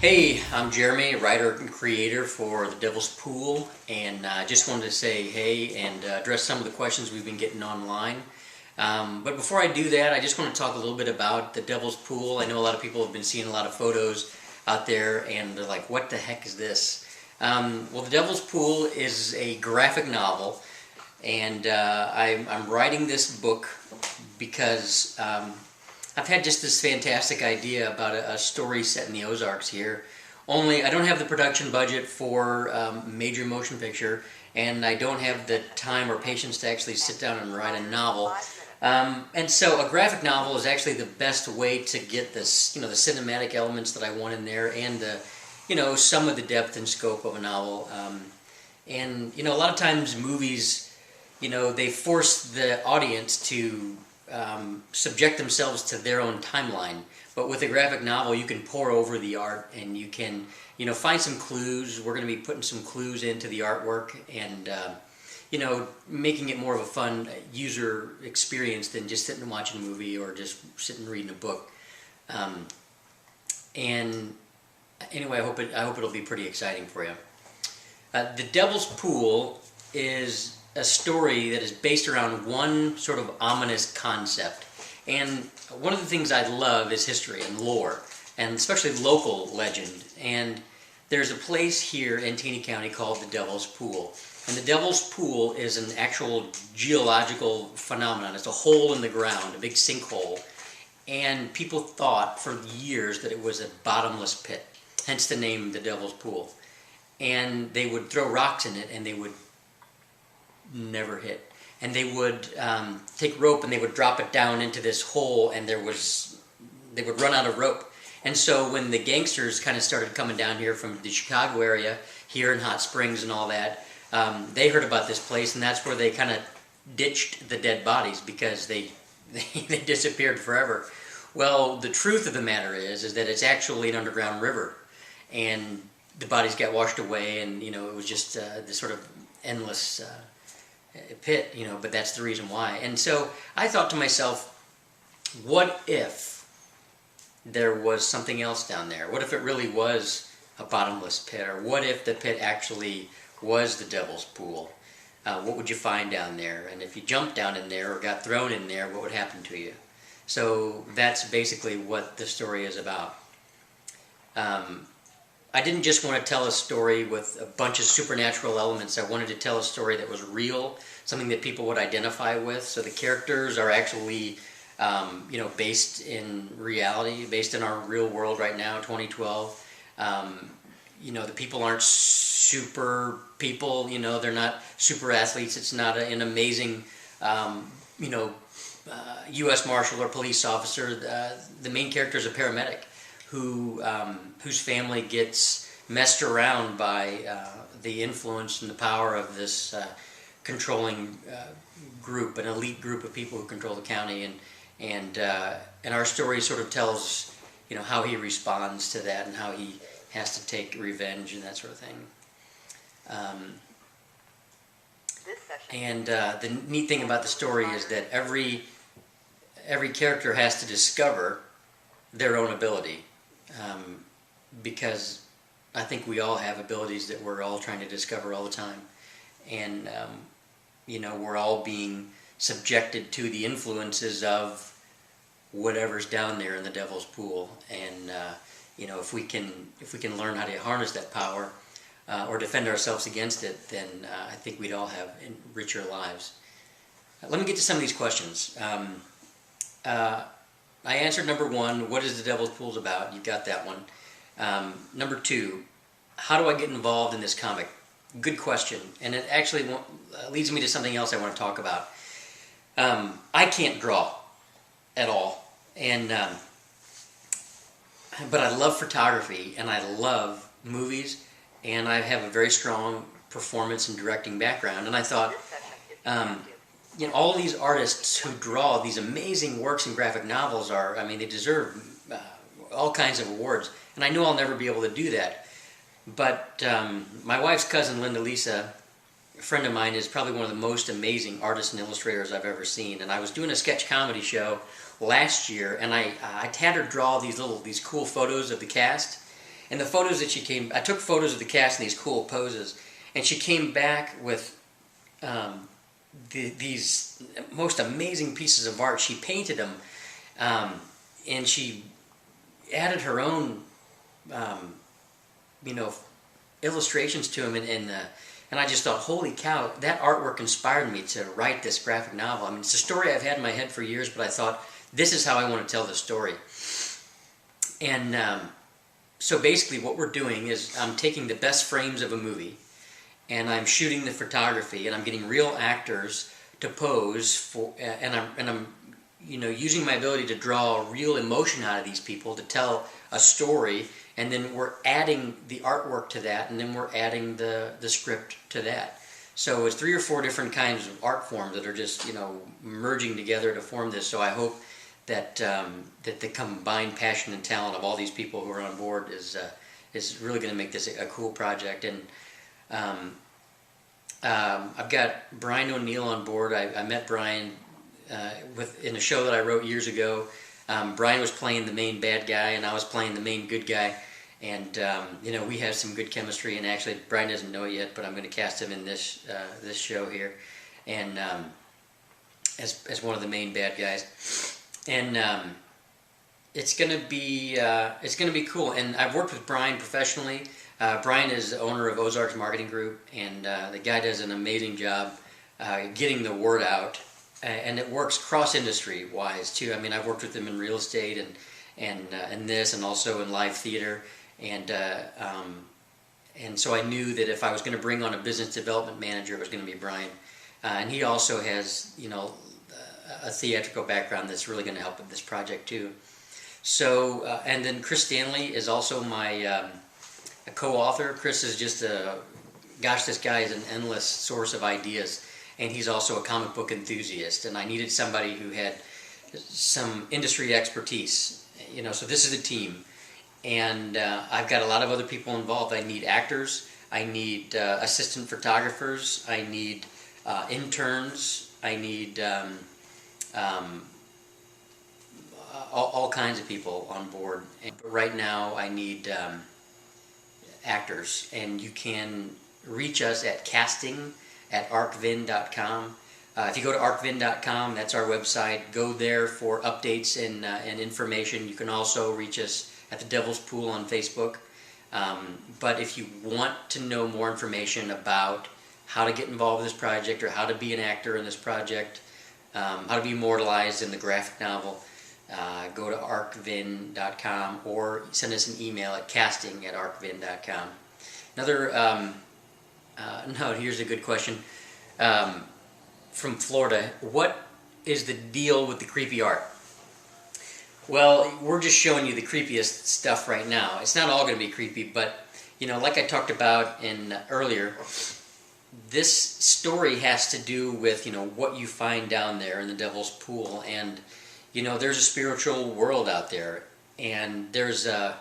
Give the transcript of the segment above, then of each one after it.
Hey, I'm Jeramie, writer and creator for The Devil's Pool, and I just wanted to say hey and address some of the questions we've been getting online. But before I do that, I just want to talk a little bit about The Devil's Pool. I know a lot of people have been seeing a lot of photos out there, and they're like, what the heck is this? Well, The Devil's Pool is a graphic novel, and I'm writing this book because I've had just this fantastic idea about a story set in the Ozarks here. Only I don't have the production budget for a major motion picture, and I don't have the time or patience to actually sit down and write a novel. And so a graphic novel is actually the best way to get this, the cinematic elements that I want in there, and the, some of the depth and scope of a novel. And a lot of times movies, they force the audience to subject themselves to their own timeline. But with a graphic novel, you can pour over the art, and you can, find some clues. We're going to be putting some clues into the artwork, and making it more of a fun user experience than just sitting and watching a movie or just sitting and reading a book. And anyway, I hope it'll be pretty exciting for you. The Devil's Pool is a story that is based around one sort of ominous concept. And one of the things I love is history and lore, and especially local legend. And there's a place here in Taney County called the Devil's Pool. And the Devil's Pool is an actual geological phenomenon. It's a hole in the ground, a big sinkhole. And people thought for years that it was a bottomless pit, hence the name the Devil's Pool. And they would throw rocks in it, and they would never hit. And they would take rope and they would drop it down into this hole, and they would run out of rope. And so when the gangsters kind of started coming down here from the Chicago area, here in Hot Springs and all that, they heard about this place, and that's where they kind of ditched the dead bodies, because they disappeared forever. Well, the truth of the matter is that it's actually an underground river, and the bodies got washed away, and it was just this sort of endless pit, but that's the reason why. And so I thought to myself, what if there was something else down there? What if it really was a bottomless pit? Or what if the pit actually was the Devil's Pool? What would you find down there? And if you jumped down in there or got thrown in there, what would happen to you? So that's basically what the story is about. I didn't just want to tell a story with a bunch of supernatural elements. I wanted to tell a story that was real, something that people would identify with. So the characters are actually, based in reality, based in our real world right now, 2012. The people aren't super people, they're not super athletes. It's not an amazing, U.S. Marshal or police officer. The main character is a paramedic whose family gets messed around by the influence and the power of this controlling group, an elite group of people who control the county, and our story sort of tells how he responds to that and how he has to take revenge and that sort of thing. And the neat thing about the story is that every character has to discover their own ability. Because I think we all have abilities that we're all trying to discover all the time. And, we're all being subjected to the influences of whatever's down there in the Devil's Pool. And, if we can learn how to harness that power or defend ourselves against it, then I think we'd all have richer lives. Let me get to some of these questions. I answered number one, what is the Devil's Pool about? You got that one. Number two, how do I get involved in this comic? Good question, and it actually leads me to something else I want to talk about. I can't draw at all, but I love photography, and I love movies, and I have a very strong performance and directing background, and I thought, all these artists who draw these amazing works in graphic novels they deserve all kinds of awards. And I know I'll never be able to do that. But my wife's cousin, Linda Lisa, a friend of mine, is probably one of the most amazing artists and illustrators I've ever seen. And I was doing a sketch comedy show last year, and I had her draw these cool photos of the cast. And the photos that she came, I took photos of the cast in these cool poses, and she came back with these most amazing pieces of art. She painted them, and she added her own, you know, illustrations to them, and I just thought, holy cow, that artwork inspired me to write this graphic novel. I mean, it's a story I've had in my head for years, but I thought, this is how I want to tell the story. And so basically what we're doing is I'm taking the best frames of a movie, and I'm shooting the photography, and I'm getting real actors to pose for, and I'm you know, using my ability to draw real emotion out of these people to tell a story, and then we're adding the artwork to that, and then we're adding the script to that. So it's 3 or 4 different kinds of art forms that are just, you know, merging together to form this. So I hope that that the combined passion and talent of all these people who are on board is really going to make this a cool project. And I've got Brian O'Neill on board. I met Brian in a show that I wrote years ago. Brian was playing the main bad guy, and I was playing the main good guy. And you know, we have some good chemistry. And actually, Brian doesn't know it yet, but I'm going to cast him in this this show here, and as one of the main bad guys. And it's gonna be cool. And I've worked with Brian professionally. Brian is the owner of Ozark's marketing group, and the guy does an amazing job getting the word out. And it works cross-industry wise too. I mean, I've worked with him in real estate and this, and also in live theater, and so I knew that if I was going to bring on a business development manager, it was going to be Brian. And he also has, you know, a theatrical background that's really going to help with this project too. So, and then Chris Stanley is also my a co-author. Chris is just gosh, this guy is an endless source of ideas, and he's also a comic book enthusiast. And I needed somebody who had some industry expertise, you know. So this is a team, and I've got a lot of other people involved. I need actors, I need assistant photographers, I need interns, I need all kinds of people on board. But right now I need actors, and you can reach us at casting@ARKVIN.com. If you go to ARKVIN.com, that's our website. Go there for updates and information. You can also reach us at the Devil's Pool on Facebook. But if you want to know more information about how to get involved with this project, or how to be an actor in this project, how to be immortalized in the graphic novel, go to ARKVIN.com or send us an email at casting@ARKVIN.com. Another, no, here's a good question from Florida. What is the deal with the creepy art? Well, we're just showing you the creepiest stuff right now. It's not all going to be creepy, but, you know, like I talked about earlier, this story has to do with, you know, what you find down there in the Devil's Pool. And, you know, there's a spiritual world out there, and there's a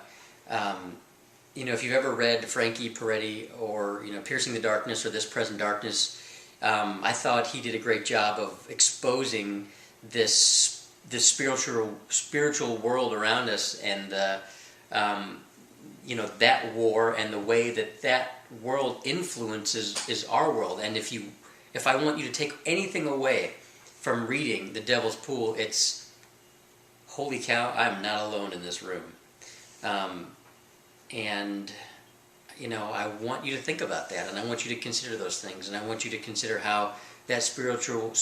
you know, if you've ever read Frankie Peretti, or, you know, Piercing the Darkness, or This Present Darkness, I thought he did a great job of exposing this spiritual world around us, and you know, that war and the way that world influences our world. And if I want you to take anything away from reading The Devil's Pool, it's, holy cow, I'm not alone in this room. And, you know, I want you to think about that, and I want you to consider those things, and I want you to consider how that spiritual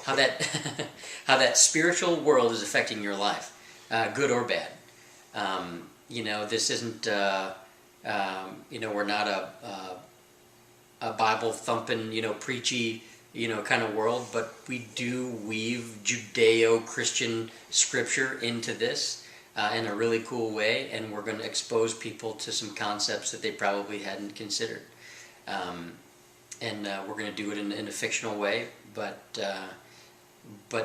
how that spiritual world is affecting your life, good or bad. You know, this isn't you know, we're not a Bible thumping, you know, preachy, you know, kind of world, but we do weave Judeo-Christian scripture into this in a really cool way, and we're going to expose people to some concepts that they probably hadn't considered. And we're going to do it in a fictional way, but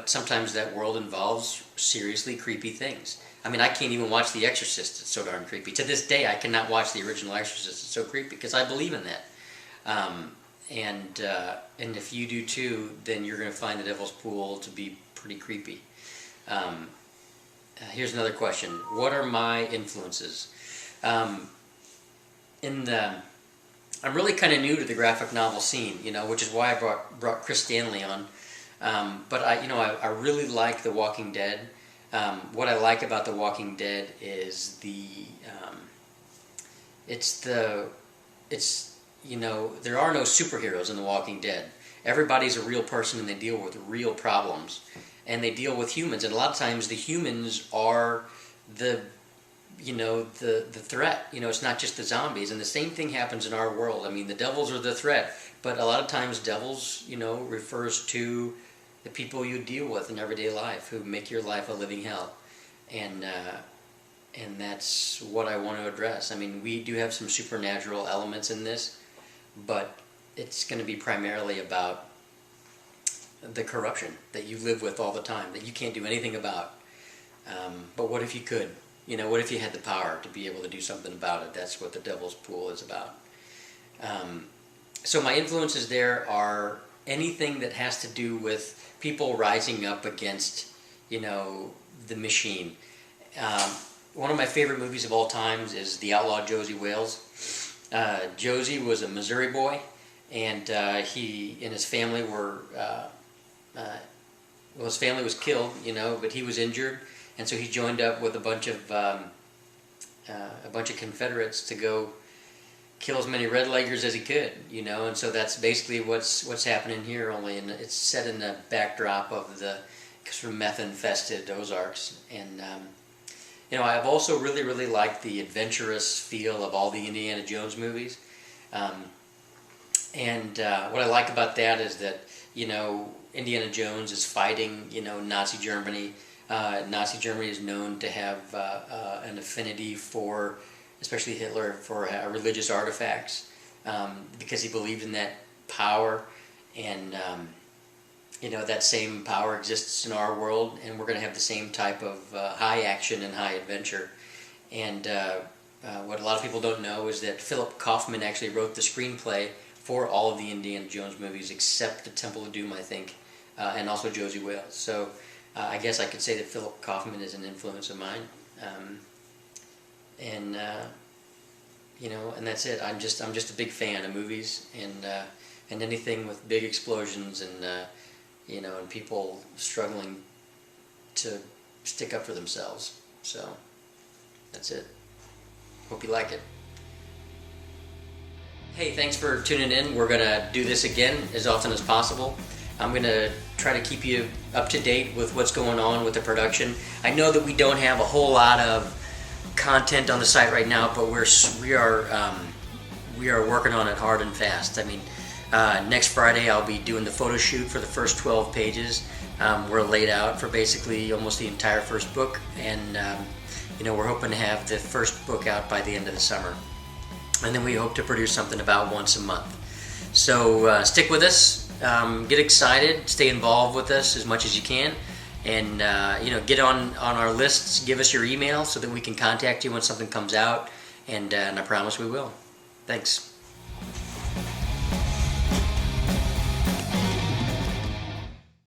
sometimes that world involves seriously creepy things. I mean, I can't even watch The Exorcist. It's so darn creepy. To this day, I cannot watch the original Exorcist. It's so creepy because I believe in that. And if you do too, then you're going to find The Devil's Pool to be pretty creepy. Here's another question. What are my influences? I'm really kind of new to the graphic novel scene, which is why I brought Chris Stanley on. But I really like The Walking Dead. What I like about The Walking Dead is there are no superheroes in The Walking Dead. Everybody's a real person and they deal with real problems. And they deal with humans, and a lot of times the humans are the threat. It's not just the zombies, and the same thing happens in our world. I mean, the devils are the threat, but a lot of times devils, refers to the people you deal with in everyday life who make your life a living hell, and that's what I want to address. I mean, we do have some supernatural elements in this, but it's going to be primarily about the corruption that you live with all the time, that you can't do anything about. But what if you could? What if you had the power to be able to do something about it? That's what the Devil's Pool is about. So my influences there are anything that has to do with people rising up against, the machine. One of my favorite movies of all times is The Outlaw Josie Wales. Josie was a Missouri boy, and he and his family were... his family was killed, but he was injured, and so he joined up with a bunch of Confederates to go kill as many redleggers as he could, and so that's basically what's happening here. Only it's set in the backdrop of the sort of meth-infested Ozarks, and I've also really liked the adventurous feel of all the Indiana Jones movies, and what I like about that is that Indiana Jones is fighting, Nazi Germany. Nazi Germany is known to have an affinity for, especially Hitler, for religious artifacts because he believed in that power, and that same power exists in our world, and we're going to have the same type of high action and high adventure. And what a lot of people don't know is that Philip Kaufman actually wrote the screenplay for all of the Indiana Jones movies except the Temple of Doom, I think, and also Josie Wales. So I guess I could say that Philip Kaufman is an influence of mine, and that's it. I'm just a big fan of movies and anything with big explosions and and people struggling to stick up for themselves. So that's it. Hope you like it. Hey, thanks for tuning in. We're going to do this again as often as possible. I'm going to try to keep you up to date with what's going on with the production. I know that we don't have a whole lot of content on the site right now, but we are working on it hard and fast. I mean, next Friday I'll be doing the photo shoot for the first 12 pages. We're laid out for basically almost the entire first book, and we're hoping to have the first book out by the end of the summer. And then we hope to produce something about once a month. So stick with us, get excited, stay involved with us as much as you can, and get on our lists, give us your email so that we can contact you when something comes out, and I promise we will. Thanks.